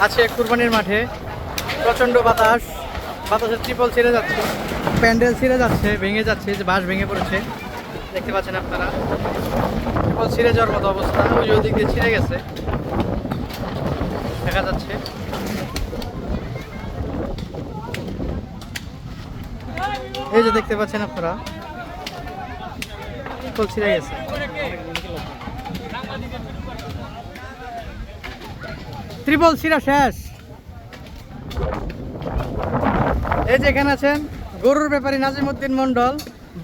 আছে কুরবানির মাঠে। প্রচণ্ড বাতাস, বাতাসের ত্রিপল ছিঁড়ে যাচ্ছে, প্যান্ডেল ছিঁড়ে যাচ্ছে, ভেঙে যাচ্ছে, যে বাঁশ ভেঙে পড়েছে দেখতে পাচ্ছেন আপনারা। ত্রিপল ছিঁড়ে যাওয়ার মতো অবস্থা, ওই ওদিক দিয়ে ছিঁড়ে গেছে দেখা যাচ্ছে। এই যে দেখতে পাচ্ছেন আপনারা, ত্রিপল ছিঁড়ে গেছে। ত্রিপল ছিঁড়া শেষ। এই যে এখানে আছেন গরুর ব্যাপারী নাজিমউদ্দিন মন্ডল,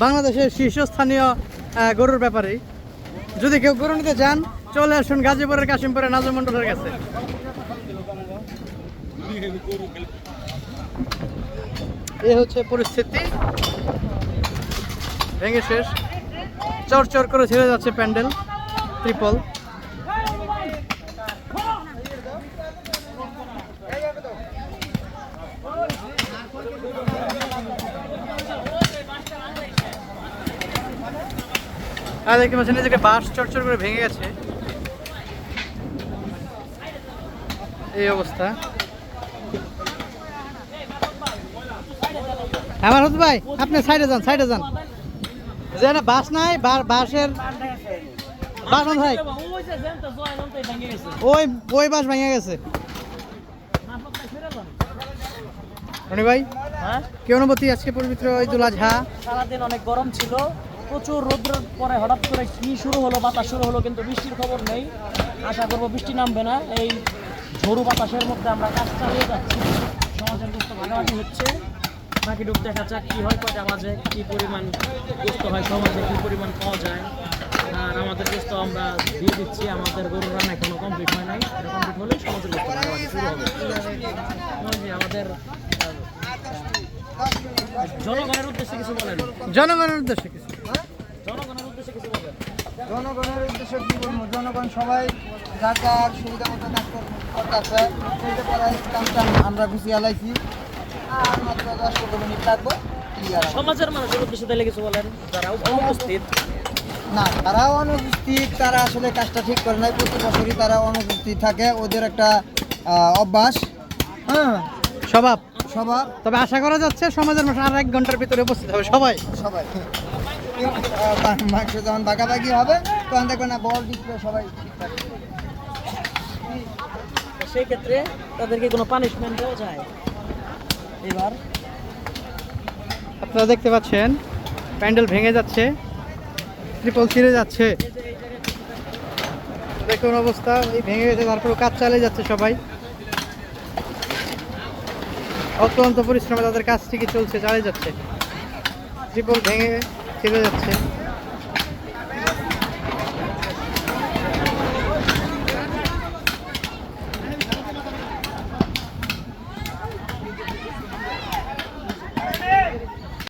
বাংলাদেশের শীর্ষস্থানীয় গরুর ব্যাপারী। যদি কেউ গরু নিতে চান চলে আসুন গাজীপুরের কাশিমপুরে নাজিম মন্ডলের কাছে। এই হচ্ছে পরিস্থিতি, ভেঙে শেষ, চরচর করে ছেড়ে যাচ্ছে প্যান্ডেল, ত্রিপল। আর দেখতে পাচ্ছেন এই যে বাঁশ চরচর করে ভেঙে গেছে, এই অবস্থা। আমার হতো ভাই, আপনি সাইডে যান, সাইডে যান। যে না বাঁশ নাই, বাঁশের বাঁশ ভাই, ওই ওই বাঁশ ভেঙে গেছে। রনি ভাই, কি অনুভূতি আজকে পবিত্র ঈদুল আজহা? সারাদিন অনেক গরম ছিল, প্রচুর রোদ্রের পরে হঠাৎ করে কি শুরু হলো, বাতাস শুরু হলো, কিন্তু বৃষ্টির খবর নেই। আশা করবো বৃষ্টি নামবে না। এই ঝড়ু বাতাসের মধ্যে আমরা কাজ চালিয়ে যাচ্ছি, সমাজের গোস্ত ভাগাভাগি হচ্ছে। বাকি ডুব দেখা যাক কি হয়, কয়টা বাজে, কি পরিমাণ গোস্ত হয়, সমাজে কি পরিমাণ পাওয়া যায়। আর আমাদের গোস্ত আমরা দিয়ে দিচ্ছি, আমাদের গরুর রান্না এখনো কমপ্লিট হয় নাই। কমপ্লিট হলে সমাজের গোস্ত ভাগাভাগি শুরু হবে। আমাদের জনগণের উদ্দেশ্যে কিছু বলেন। জনগণের উদ্দেশ্যে কিছু, জনগণের উদ্দেশ্যে কিছু বলেন। জনগণের উদ্দেশ্যে কি বলবো, জনগণ সবাই যার যার সুবিধা মতো কাজ করতেছে, সেইটা করার কাজটা আমরা গুছিয়ে আলাইছি। আর মাত্র 10-15 মিনিট লাগবে। সমাজের মানুষের উদ্দেশ্যে তাহলে কিছু বলেন যারা অনুপস্থিত। না, তারাও অনুপস্থিত, তারা আসলে কাজটা ঠিক করে নাই। প্রতি বছরই তারা অনুপস্থিত থাকে, ওদের একটা অভ্যাস, হ্যাঁ, স্বভাব। তবে আশা করা যাচ্ছে সমাজের মানুষ আর 1 ঘন্টার ভিতরে উপস্থিত হবে সবাই। মাংস যখন ভাগাভাগি হবে তখন দেখবেন না বল ডিসপ্লে সবাই ঠিকঠাক। সেই ক্ষেত্রে তাদেরকে কোনো পানিশমেন্ট দেওয়া যায়? এবার আপনারা দেখতে পাচ্ছেন প্যান্ডেল ভেঙে যাচ্ছে, ত্রিপল ছিঁড়ে যাচ্ছে, দেখুন অবস্থা, এই ভেঙে গেছে, তারপরে কাজ চালিয়ে যাচ্ছে সবাই। অত্যন্ত পরিশ্রমে তাদের কাজ ঠিকই চলছে, চালিয়ে যাচ্ছে। ত্রিপল ভেঙে ছিঁড়ে যাচ্ছে।